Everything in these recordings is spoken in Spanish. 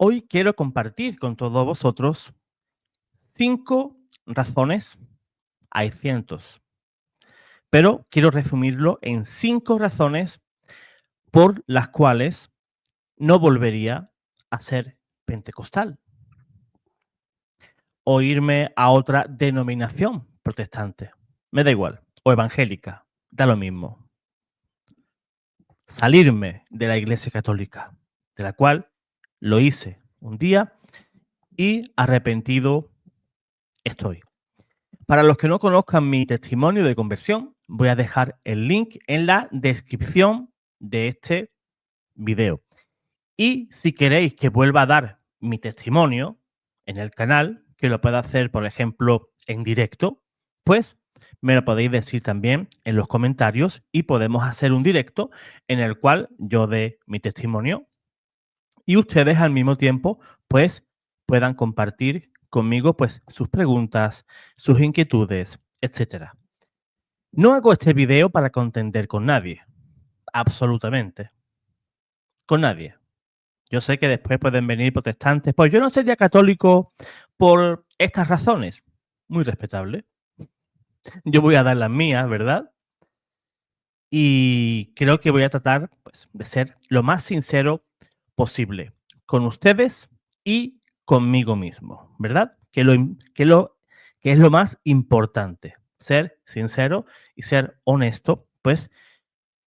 Hoy quiero compartir con todos vosotros 5 razones, hay cientos, pero quiero resumirlo en 5 razones por las cuales no volvería a ser pentecostal o irme a otra denominación protestante. Me da igual, o evangélica, da lo mismo. Salirme de la Iglesia Católica, de la cual lo hice un día y arrepentido estoy. Para los que no conozcan mi testimonio de conversión, voy a dejar el link en la descripción de este video. Y si queréis que vuelva a dar mi testimonio en el canal, que lo pueda hacer, por ejemplo, en directo, pues me lo podéis decir también en los comentarios y podemos hacer un directo en el cual yo dé mi testimonio y ustedes al mismo tiempo, pues, puedan compartir conmigo, pues, sus preguntas, sus inquietudes, etcétera. No hago este video para contender con nadie, absolutamente, con nadie. Yo sé que después pueden venir protestantes, pues yo no sería católico por estas razones. Muy respetable. Yo voy a dar las mías, ¿verdad? Y creo que voy a tratar, pues, de ser lo más sincero posible con ustedes y conmigo mismo, ¿verdad? Que es lo más importante, ser sincero y ser honesto, pues,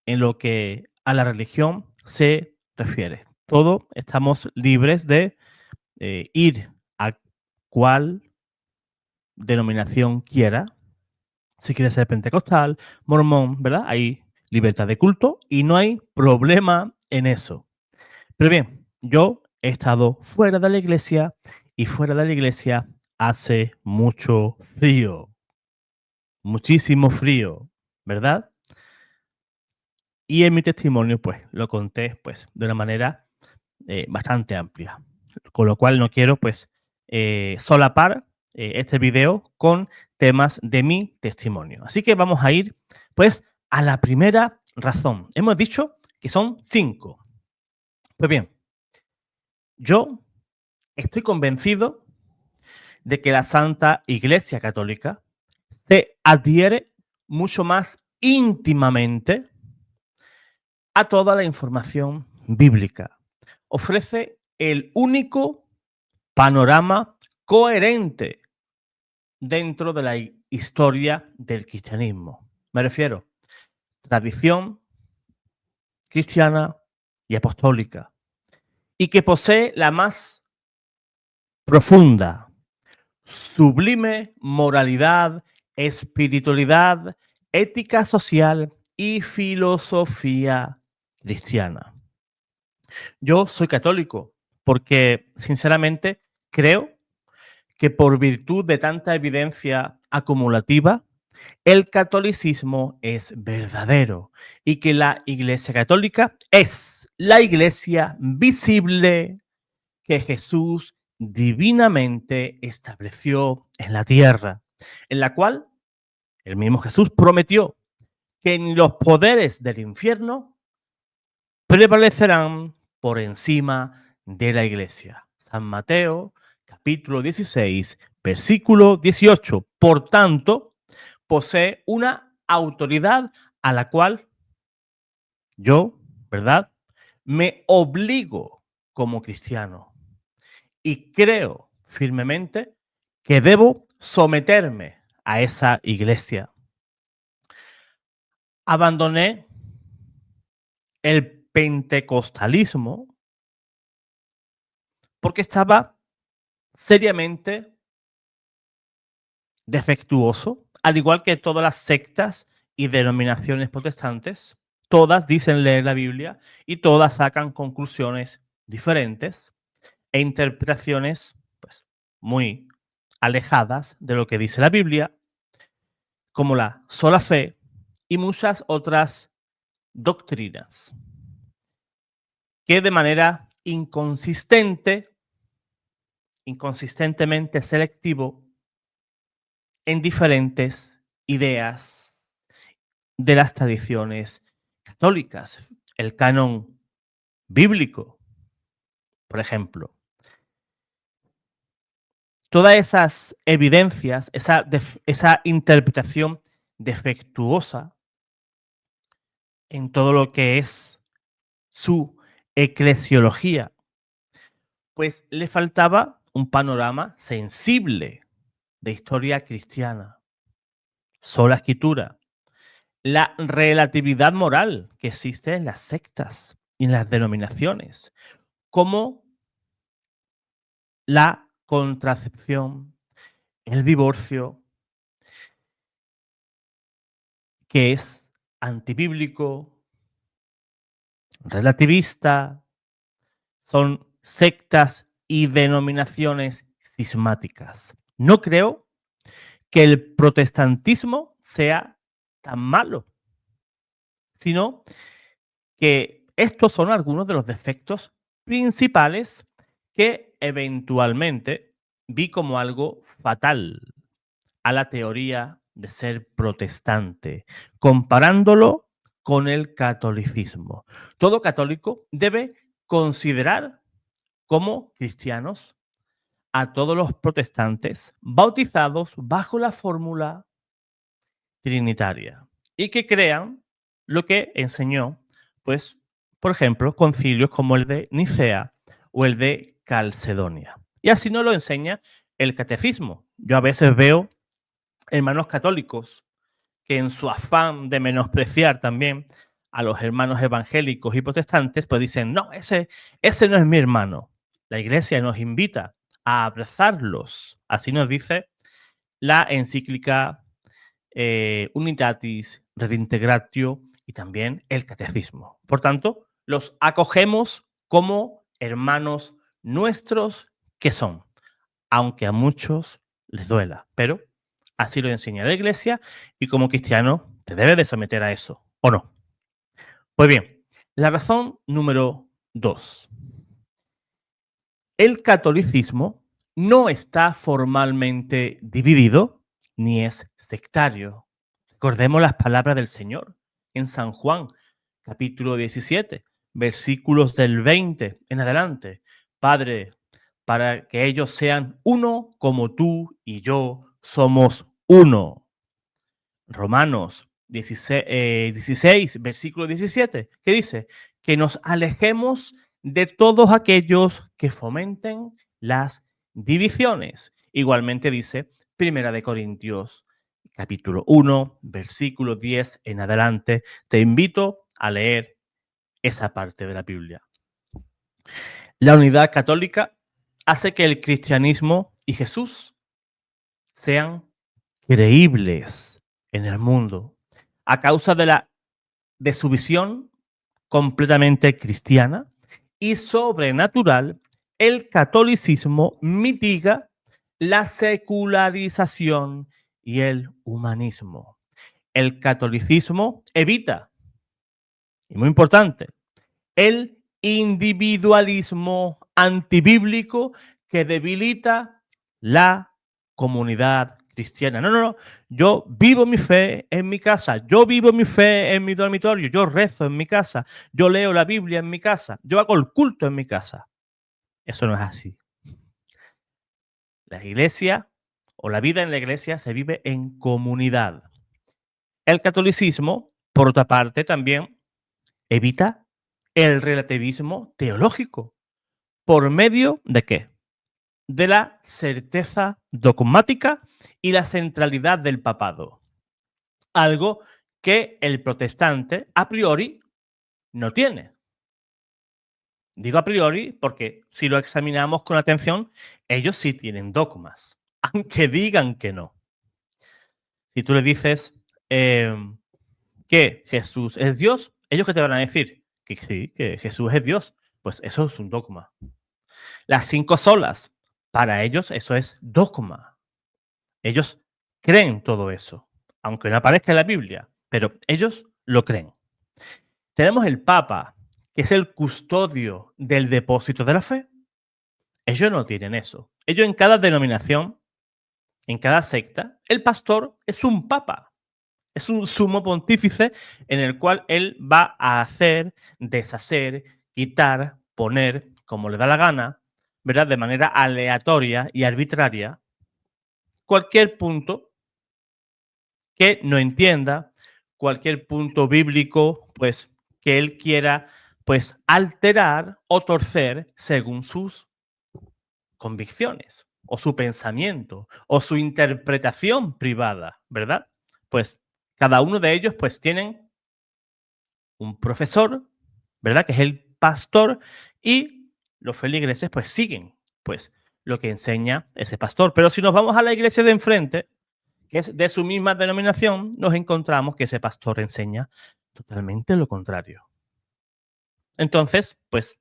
en lo que a la religión se refiere. Todos estamos libres de ir a cual denominación quiera, si quiere ser pentecostal, mormón, ¿verdad? Hay libertad de culto y no hay problema en eso. Pero bien, yo he estado fuera de la iglesia y fuera de la iglesia hace mucho frío, muchísimo frío, ¿verdad? Y en mi testimonio, pues, lo conté, pues, de una manera bastante amplia. Con lo cual no quiero, pues, solapar este video con temas de mi testimonio. Así que vamos a ir, pues, a la primera razón. Hemos dicho que son 5. Pues bien, yo estoy convencido de que la Santa Iglesia Católica se adhiere mucho más íntimamente a toda la información bíblica. Ofrece el único panorama coherente dentro de la historia del cristianismo. Me refiero, tradición cristiana y apostólica, y que posee la más profunda, sublime moralidad, espiritualidad, ética social y filosofía cristiana. Yo soy católico porque, sinceramente, creo que por virtud de tanta evidencia acumulativa, el catolicismo es verdadero y que la Iglesia Católica es la iglesia visible que Jesús divinamente estableció en la tierra, en la cual el mismo Jesús prometió que ni los poderes del infierno prevalecerán por encima de la iglesia. San Mateo, capítulo 16, versículo 18. Por tanto, posee una autoridad a la cual yo, ¿verdad? Me obligo como cristiano y creo firmemente que debo someterme a esa iglesia. Abandoné el pentecostalismo porque estaba seriamente defectuoso, al igual que todas las sectas y denominaciones protestantes. Todas dicen leer la Biblia y todas sacan conclusiones diferentes e interpretaciones, pues, muy alejadas de lo que dice la Biblia, como la sola fe y muchas otras doctrinas que de manera inconsistentemente selectivo en diferentes ideas de las tradiciones católicas. El canon bíblico, por ejemplo. todas esas evidencias, esa interpretación defectuosa en todo lo que es su eclesiología, pues le faltaba un panorama sensible de historia cristiana, sola escritura, la relatividad moral que existe en las sectas y en las denominaciones, como la contracepción, el divorcio, que es antibíblico, relativista, son sectas y denominaciones cismáticas. No creo que el protestantismo sea tan malo, sino que estos son algunos de los defectos principales que eventualmente vi como algo fatal a la teoría de ser protestante, comparándolo con el catolicismo. Todo católico debe considerar como cristianos a todos los protestantes bautizados bajo la fórmula trinitaria y que crean lo que enseñó, pues, por ejemplo, concilios como el de Nicea o el de Calcedonia. Y así nos lo enseña el catecismo. Yo a veces veo hermanos católicos que en su afán de menospreciar también a los hermanos evangélicos y protestantes, pues dicen, no, ese no es mi hermano. La iglesia nos invita a abrazarlos. Así nos dice la encíclica Unitatis Redintegratio y también el catecismo. Por tanto, los acogemos como hermanos nuestros que son, aunque a muchos les duela, pero así lo enseña la iglesia y como cristiano te debes de someter a eso, ¿o no? Pues bien, la razón número 2. El catolicismo no está formalmente dividido ni es sectario. Recordemos las palabras del Señor en San Juan, capítulo 17, versículos del 20 en adelante. Padre, para que ellos sean uno como tú y yo somos uno. Romanos 16, versículo 17, que dice que nos alejemos de todos aquellos que fomenten las divisiones. Igualmente dice Primera de Corintios, capítulo 1, versículo 10 en adelante. Te invito a leer esa parte de la Biblia. La unidad católica hace que el cristianismo y Jesús sean creíbles en el mundo a causa de su visión completamente cristiana y sobrenatural. El catolicismo mitiga la secularización y el humanismo. El catolicismo evita, y muy importante, el individualismo antibíblico que debilita la comunidad cristiana. No, no, no. Yo vivo mi fe en mi casa. Yo vivo mi fe en mi dormitorio. Yo rezo en mi casa. Yo leo la Biblia en mi casa. Yo hago el culto en mi casa. Eso no es así. La iglesia o la vida en la iglesia se vive en comunidad. El catolicismo, por otra parte, también evita el relativismo teológico. ¿Por medio de qué? De la certeza dogmática y la centralidad del papado. Algo que el protestante a priori no tiene. Digo a priori porque si lo examinamos con atención, ellos sí tienen dogmas, aunque digan que no. Si tú le dices que Jesús es Dios, ellos que te van a decir que sí, que Jesús es Dios, pues eso es un dogma. Las 5 solas, para ellos eso es dogma. Ellos creen todo eso, aunque no aparezca en la Biblia, pero ellos lo creen. Tenemos el Papa, que es el custodio del depósito de la fe. Ellos no tienen eso. Ellos en cada denominación, en cada secta, el pastor es un papa, es un sumo pontífice en el cual él va a hacer, deshacer, quitar, poner, como le da la gana, ¿verdad? De manera aleatoria y arbitraria, cualquier punto que no entienda, cualquier punto bíblico, pues, que él quiera, pues, alterar o torcer según sus convicciones, o su pensamiento, o su interpretación privada, ¿verdad? Pues, cada uno de ellos, pues, tienen un profesor, ¿verdad? Que es el pastor, y los feligreses, pues, siguen, pues, lo que enseña ese pastor. Pero si nos vamos a la iglesia de enfrente, que es de su misma denominación, nos encontramos que ese pastor enseña totalmente lo contrario. Entonces, pues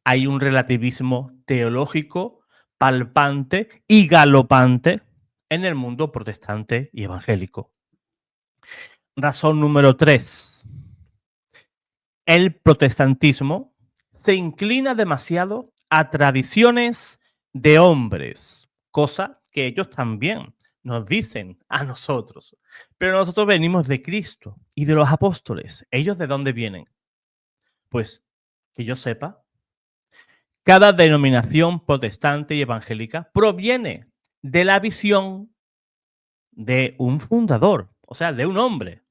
hay un relativismo teológico palpante y galopante en el mundo protestante y evangélico. Razón número 3. El protestantismo se inclina demasiado a tradiciones de hombres, cosa que ellos también nos dicen a nosotros. Pero nosotros venimos de Cristo y de los apóstoles. ¿Ellos de dónde vienen? Pues que yo sepa, cada denominación protestante y evangélica proviene de la visión de un fundador, o sea, de un hombre.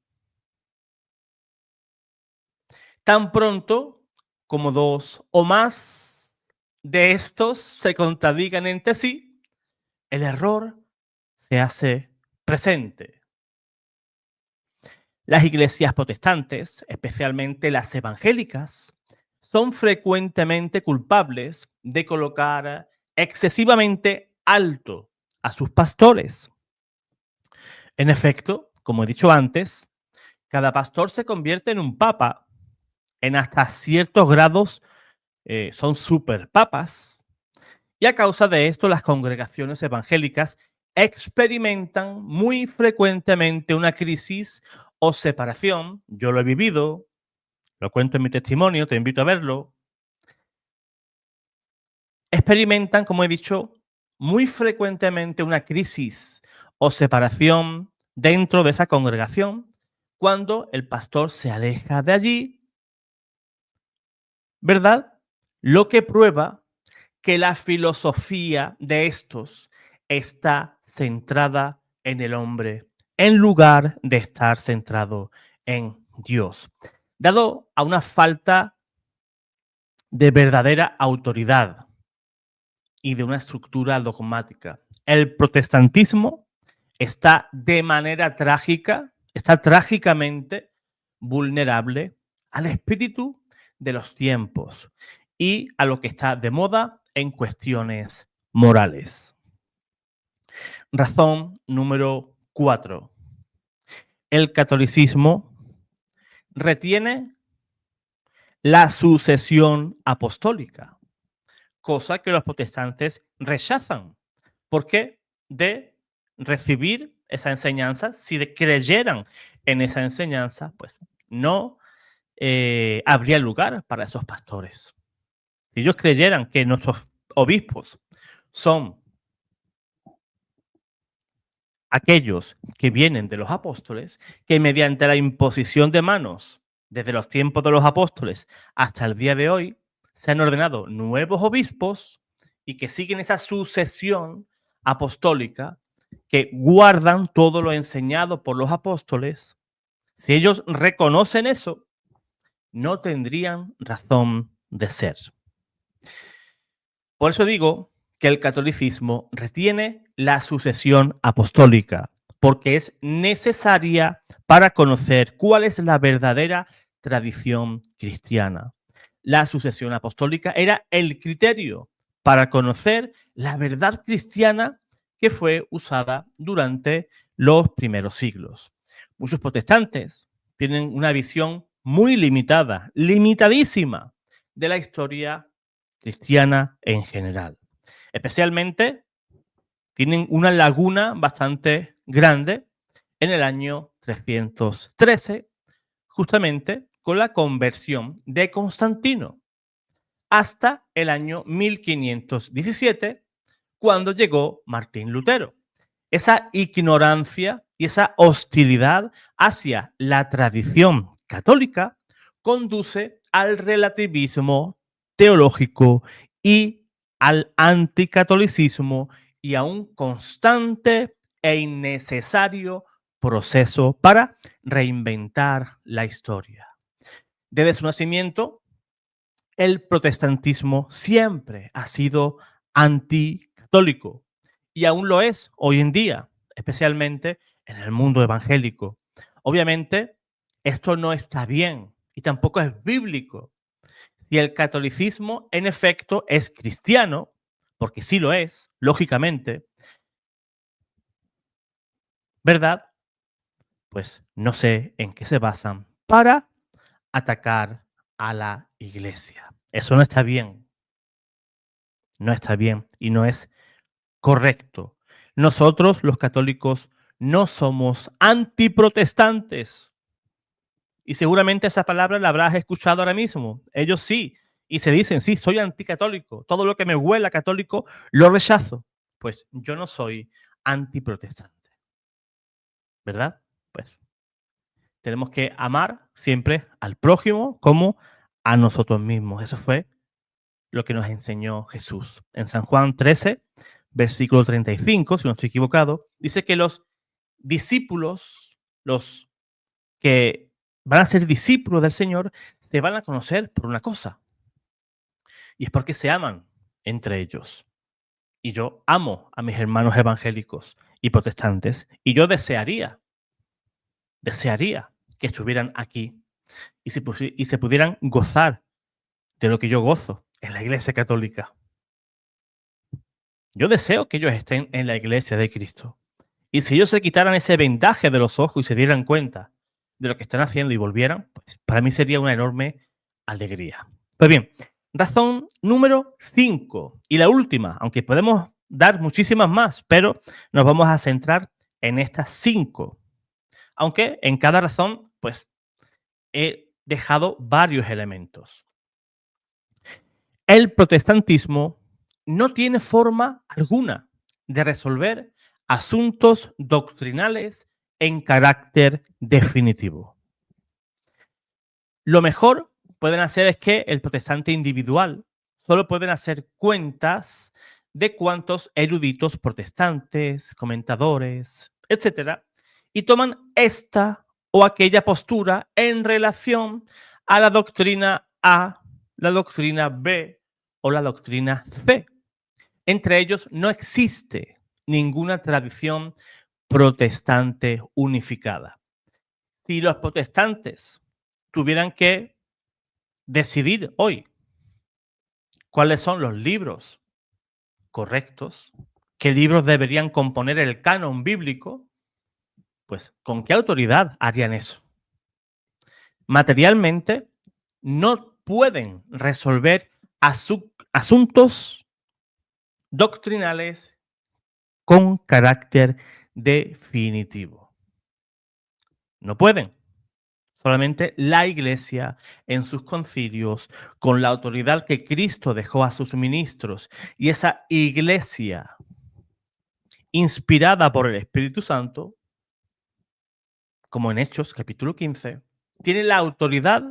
Tan pronto como dos o más de estos se contradigan entre sí, el error se hace presente. Las iglesias protestantes, especialmente las evangélicas, son frecuentemente culpables de colocar excesivamente alto a sus pastores. En efecto, como he dicho antes, cada pastor se convierte en un papa, en hasta ciertos grados son superpapas, y a causa de esto las congregaciones evangélicas experimentan muy frecuentemente una crisis o separación. Yo lo he vivido, lo cuento en mi testimonio, te invito a verlo. Experimentan, como he dicho, muy frecuentemente una crisis o separación dentro de esa congregación cuando el pastor se aleja de allí, ¿verdad? Lo que prueba que la filosofía de estos está centrada en el hombre en lugar de estar centrado en Dios, dado a una falta de verdadera autoridad y de una estructura dogmática. El protestantismo está de manera trágica, está trágicamente vulnerable al espíritu de los tiempos y a lo que está de moda en cuestiones morales. Razón número 4. El catolicismo retiene la sucesión apostólica, cosa que los protestantes rechazan. Porque de recibir esa enseñanza, si creyeran en esa enseñanza, pues no habría lugar para esos pastores. Si ellos creyeran que nuestros obispos son aquellos que vienen de los apóstoles, que mediante la imposición de manos desde los tiempos de los apóstoles hasta el día de hoy, se han ordenado nuevos obispos y que siguen esa sucesión apostólica, que guardan todo lo enseñado por los apóstoles. Si ellos reconocen eso, no tendrían razón de ser. Por eso digo que el catolicismo retiene la sucesión apostólica, porque es necesaria para conocer cuál es la verdadera tradición cristiana. La sucesión apostólica era el criterio para conocer la verdad cristiana que fue usada durante los primeros siglos. Muchos protestantes tienen una visión muy limitada, limitadísima, de la historia cristiana en general. Especialmente tienen una laguna bastante grande en el año 313, justamente con la conversión de Constantino, hasta el año 1517, cuando llegó Martín Lutero. Esa ignorancia y esa hostilidad hacia la tradición católica conduce al relativismo teológico y al anticatolicismo y a un constante e innecesario proceso para reinventar la historia. Desde su nacimiento, el protestantismo siempre ha sido anticatólico y aún lo es hoy en día, especialmente en el mundo evangélico. Obviamente, esto no está bien y tampoco es bíblico. Si el catolicismo en efecto es cristiano, porque sí lo es, lógicamente, ¿verdad? Pues no sé en qué se basan para atacar a la iglesia. Eso no está bien, no está bien y no es correcto. Nosotros, los católicos, no somos antiprotestantes. Y seguramente esa palabra la habrás escuchado ahora mismo. Ellos sí. Y se dicen, sí, soy anticatólico. Todo lo que me huela católico lo rechazo. Pues yo no soy antiprotestante, ¿verdad? Pues tenemos que amar siempre al prójimo como a nosotros mismos. Eso fue lo que nos enseñó Jesús. En San Juan 13, versículo 35, si no estoy equivocado, dice que los discípulos, los que van a ser discípulos del Señor, se van a conocer por una cosa, y es porque se aman entre ellos. Y yo amo a mis hermanos evangélicos y protestantes, y yo desearía que estuvieran aquí y se pudieran gozar de lo que yo gozo en la Iglesia Católica. Yo deseo que ellos estén en la Iglesia de Cristo. Y si ellos se quitaran ese vendaje de los ojos y se dieran cuenta de lo que están haciendo y volvieran, pues para mí sería una enorme alegría. Pues bien, razón número 5 y la última, aunque podemos dar muchísimas más, pero nos vamos a centrar en estas 5. Aunque en cada razón, pues he dejado varios elementos. El protestantismo no tiene forma alguna de resolver asuntos doctrinales en carácter definitivo. Lo mejor pueden hacer es que el protestante individual solo pueden hacer cuentas de cuántos eruditos protestantes, comentadores, etcétera, y toman esta o aquella postura en relación a la doctrina A, la doctrina B o la doctrina C. Entre ellos no existe ninguna tradición protestante unificada. Si los protestantes tuvieran que decidir hoy cuáles son los libros correctos, qué libros deberían componer el canon bíblico, pues ¿con qué autoridad harían eso? Materialmente no pueden resolver asuntos doctrinales con carácter definitivo. No pueden. Solamente la Iglesia en sus concilios, con la autoridad que Cristo dejó a sus ministros, y esa Iglesia inspirada por el Espíritu Santo, como en Hechos capítulo 15, tiene la autoridad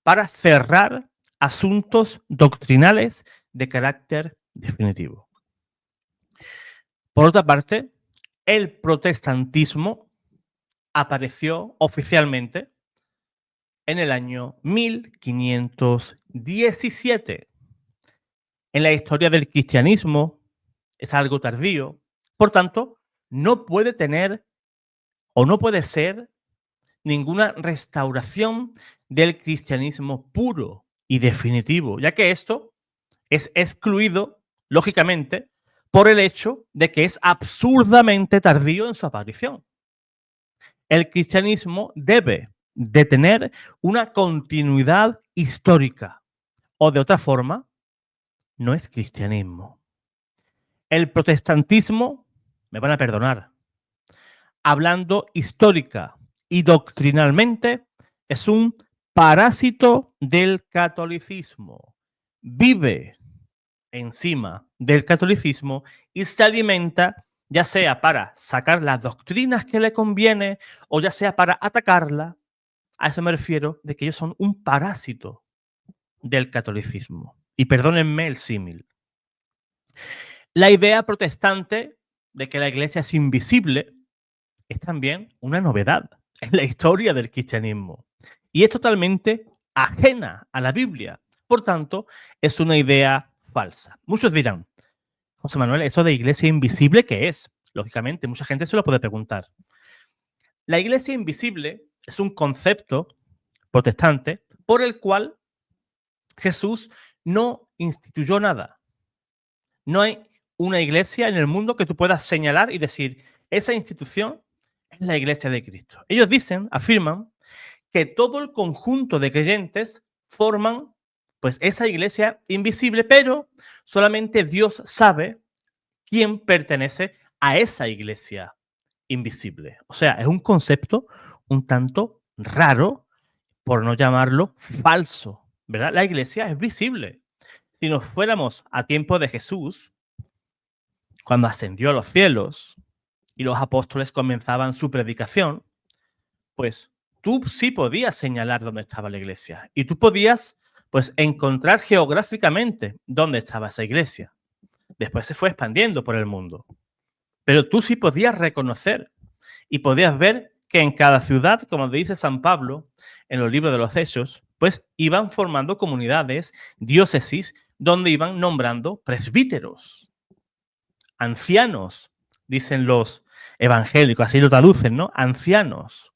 para cerrar asuntos doctrinales de carácter definitivo. Por otra parte, el protestantismo apareció oficialmente en el año 1517. En la historia del cristianismo es algo tardío, por tanto, no puede tener o no puede ser ninguna restauración del cristianismo puro y definitivo, ya que esto es excluido, lógicamente, por el hecho de que es absurdamente tardío en su aparición. El cristianismo debe de tener una continuidad histórica, o de otra forma, no es cristianismo. El protestantismo, me van a perdonar, hablando histórica y doctrinalmente, es un parásito del catolicismo. Vive encima del catolicismo y se alimenta ya sea para sacar las doctrinas que le conviene o ya sea para atacarla. A eso me refiero de que ellos son un parásito del catolicismo. Y perdónenme el símil. La idea protestante de que la iglesia es invisible es también una novedad en la historia del cristianismo y es totalmente ajena a la Biblia. Por tanto, es una idea falsa. Muchos dirán, José Manuel, ¿eso de iglesia invisible qué es? Lógicamente, mucha gente se lo puede preguntar. La iglesia invisible es un concepto protestante por el cual Jesús no instituyó nada. No hay una iglesia en el mundo que tú puedas señalar y decir, esa institución es la iglesia de Cristo. Ellos dicen, afirman, que todo el conjunto de creyentes forman pues esa iglesia invisible, pero solamente Dios sabe quién pertenece a esa iglesia invisible. O sea, es un concepto un tanto raro, por no llamarlo falso, ¿verdad? La iglesia es visible. Si nos fuéramos a tiempo de Jesús, cuando ascendió a los cielos y los apóstoles comenzaban su predicación, pues tú sí podías señalar dónde estaba la iglesia y tú podías pues encontrar geográficamente dónde estaba esa iglesia. Después se fue expandiendo por el mundo, pero tú sí podías reconocer y podías ver que en cada ciudad, como dice San Pablo en los libros de los Hechos, pues iban formando comunidades, diócesis, donde iban nombrando presbíteros, ancianos, dicen los evangélicos, así lo traducen, ¿no? Ancianos.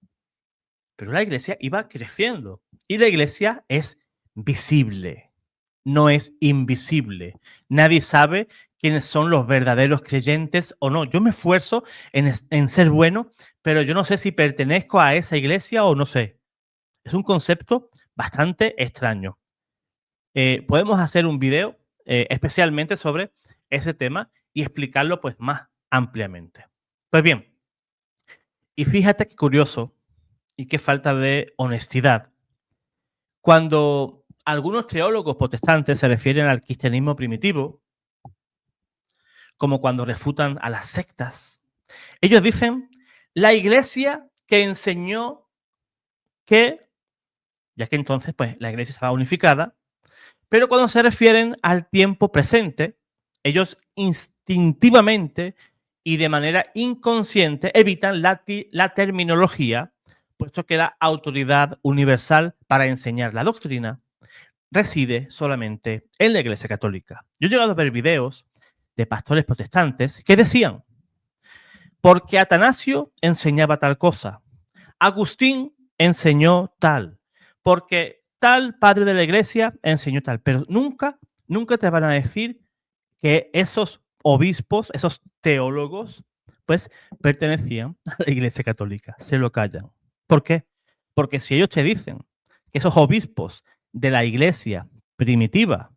Pero la iglesia iba creciendo y la iglesia es visible, no es invisible. Nadie sabe quiénes son los verdaderos creyentes o no. Yo me esfuerzo en ser bueno, pero yo no sé si pertenezco a esa iglesia o no sé. Es un concepto bastante extraño. Podemos hacer un video especialmente sobre ese tema y explicarlo pues más ampliamente. Pues bien, y fíjate qué curioso y qué falta de honestidad. Cuando algunos teólogos protestantes se refieren al cristianismo primitivo, como cuando refutan a las sectas, ellos dicen la iglesia que enseñó que, ya que entonces pues la iglesia estaba unificada, pero cuando se refieren al tiempo presente, ellos instintivamente y de manera inconsciente evitan la terminología, puesto que la autoridad universal para enseñar la doctrina reside solamente en la Iglesia Católica. Yo he llegado a ver videos de pastores protestantes que decían, porque Atanasio enseñaba tal cosa, Agustín enseñó tal, porque tal padre de la iglesia enseñó tal, pero nunca te van a decir que esos obispos, esos teólogos, pues pertenecían a la Iglesia Católica. Se lo callan. ¿Por qué? Porque si ellos te dicen que esos obispos de la Iglesia primitiva,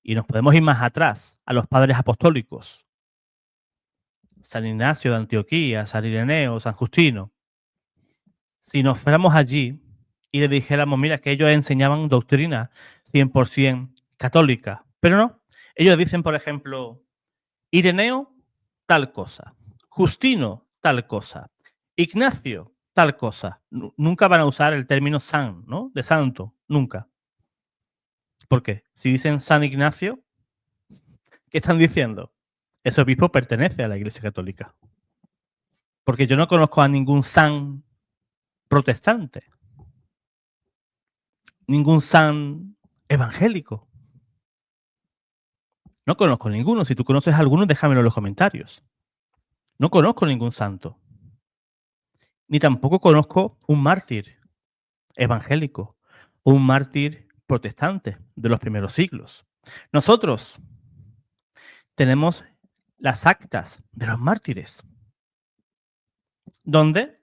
y nos podemos ir más atrás, a los padres apostólicos, San Ignacio de Antioquía, San Ireneo, San Justino, si nos fuéramos allí y le dijéramos, mira, que ellos enseñaban doctrina 100% católica, pero no. Ellos dicen, por ejemplo, Ireneo, tal cosa. Justino, tal cosa. Ignacio, tal cosa. Nunca van a usar el término san, ¿no? De santo, nunca. ¿Por qué? Si dicen San Ignacio, ¿qué están diciendo? Ese obispo pertenece a la Iglesia Católica. Porque yo no conozco a ningún san protestante, ningún san evangélico. No conozco ninguno. Si tú conoces alguno, déjamelo en los comentarios. No conozco ningún santo. Ni tampoco conozco un mártir evangélico o un mártir protestante de los primeros siglos. Nosotros tenemos las actas de los mártires, donde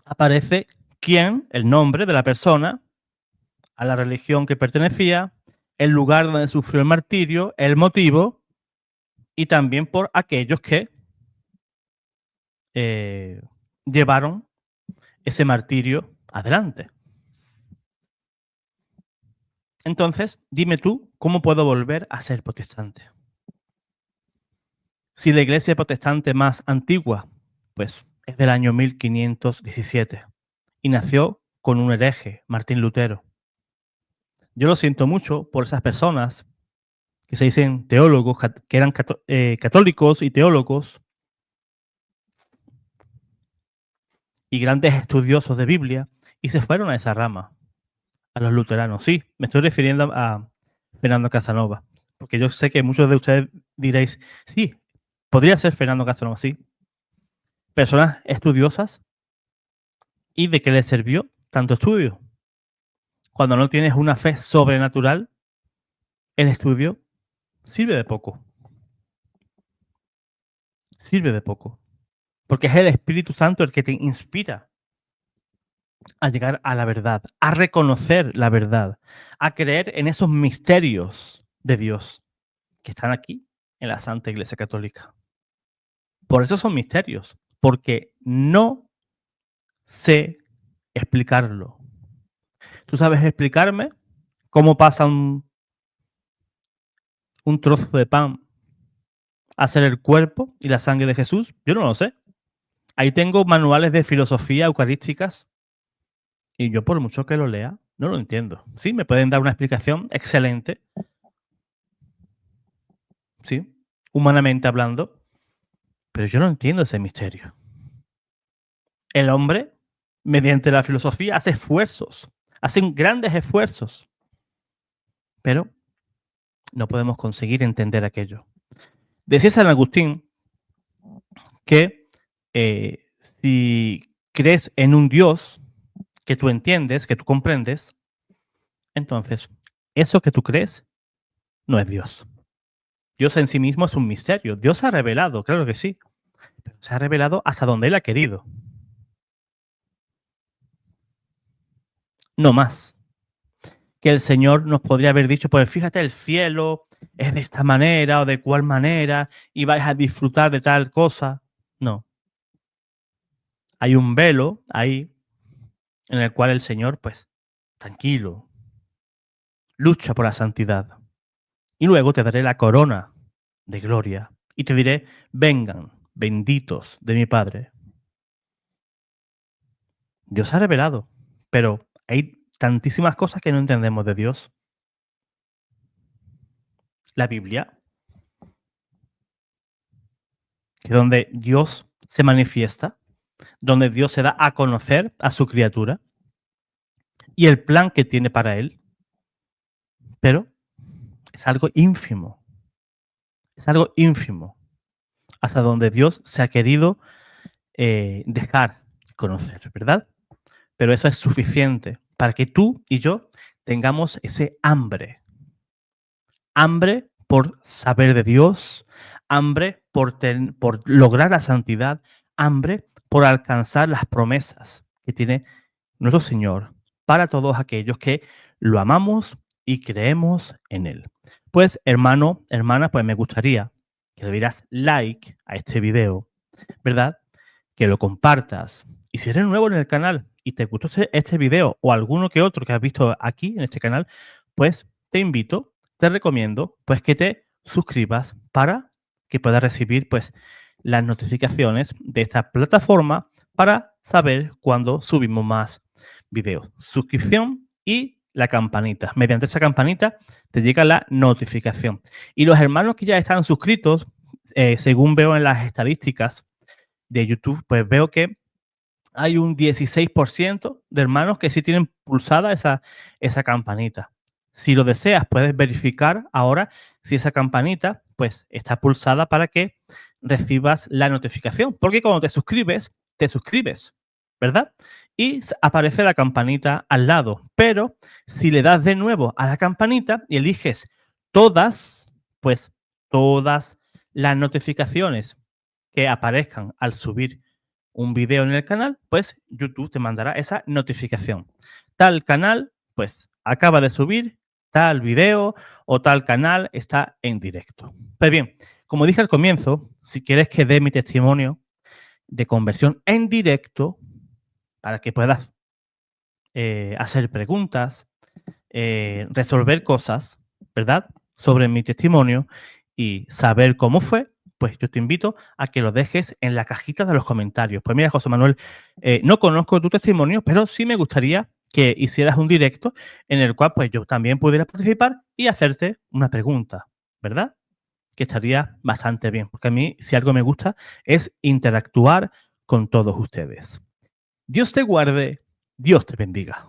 aparece quién, el nombre de la persona, a la religión que pertenecía, el lugar donde sufrió el martirio, el motivo y también por aquellos que llevaron ese martirio adelante. Entonces, dime tú, ¿cómo puedo volver a ser protestante? Si la iglesia protestante más antigua, pues es del año 1517 y nació con un hereje, Martín Lutero. Yo lo siento mucho por esas personas que se dicen teólogos, que eran católicos y teólogos y grandes estudiosos de Biblia, y se fueron a esa rama, a los luteranos. Sí, me estoy refiriendo a Fernando Casanova, porque yo sé que muchos de ustedes diréis, sí, podría ser Fernando Casanova, sí. Personas estudiosas, ¿y de qué les sirvió tanto estudio? Cuando no tienes una fe sobrenatural, el estudio sirve de poco, sirve de poco, porque es el Espíritu Santo el que te inspira a llegar a la verdad, a reconocer la verdad, a creer en esos misterios de Dios que están aquí en la Santa Iglesia Católica. Por eso son misterios, porque no sé explicarlo. ¿Tú sabes explicarme cómo pasa un trozo de pan a ser el cuerpo y la sangre de Jesús? Yo no lo sé. Ahí tengo manuales de filosofía eucarísticas y yo por mucho que lo lea, no lo entiendo. Sí, me pueden dar una explicación excelente, sí, humanamente hablando, pero yo no entiendo ese misterio. El hombre, mediante la filosofía, hace esfuerzos, hacen grandes esfuerzos, pero no podemos conseguir entender aquello. Decía San Agustín que si crees en un Dios que tú entiendes, que tú comprendes, entonces eso que tú crees no es Dios. Dios en sí mismo es un misterio. Dios se ha revelado, claro que sí, pero se ha revelado hasta donde Él ha querido, no más. Que el Señor nos podría haber dicho, pues fíjate, el cielo es de esta manera o de cual manera y vais a disfrutar de tal cosa. No. Hay un velo ahí en el cual el Señor, pues, tranquilo, lucha por la santidad. Y luego te daré la corona de gloria y te diré, vengan, benditos de mi Padre. Dios ha revelado, pero hay tantísimas cosas que no entendemos de Dios. La Biblia, que es donde Dios se manifiesta, donde Dios se da a conocer a su criatura y el plan que tiene para él, pero es algo ínfimo, hasta donde Dios se ha querido dejar conocer, ¿verdad? Pero eso es suficiente para que tú y yo tengamos ese hambre por saber de Dios, hambre por lograr la santidad, hambre por alcanzar las promesas que tiene nuestro Señor para todos aquellos que lo amamos y creemos en Él. Pues hermano, hermana, pues me gustaría que le dieras like a este video, ¿verdad? Que lo compartas. Y si eres nuevo en el canal y te gustó este video o alguno que otro que has visto aquí en este canal, pues te invito, te recomiendo, pues que te suscribas para que puedas recibir pues las notificaciones de esta plataforma para saber cuándo subimos más videos. Suscripción y la campanita. Mediante esa campanita te llega la notificación. Y los hermanos que ya están suscritos, según veo en las estadísticas de YouTube, pues veo que hay un 16% de hermanos que sí tienen pulsada esa campanita. Si lo deseas, puedes verificar ahora si esa campanita pues está pulsada para que recibas la notificación. Porque cuando te suscribes, ¿verdad? Y aparece la campanita al lado. Pero si le das de nuevo a la campanita y eliges todas, pues todas las notificaciones que aparezcan al subir un video en el canal, pues YouTube te mandará esa notificación. Tal canal, pues acaba de subir tal video o tal canal está en directo. Pues bien, como dije al comienzo, si quieres que dé mi testimonio de conversión en directo para que puedas hacer preguntas, resolver cosas, ¿verdad? Sobre mi testimonio y saber cómo fue, pues yo te invito a que lo dejes en la cajita de los comentarios. Pues mira, José Manuel, no conozco tu testimonio, pero sí me gustaría que hicieras un directo en el cual pues yo también pudiera participar y hacerte una pregunta. ¿verdad? Que estaría bastante bien, porque a mí, si algo me gusta, es interactuar con todos ustedes. Dios te guarde, Dios te bendiga.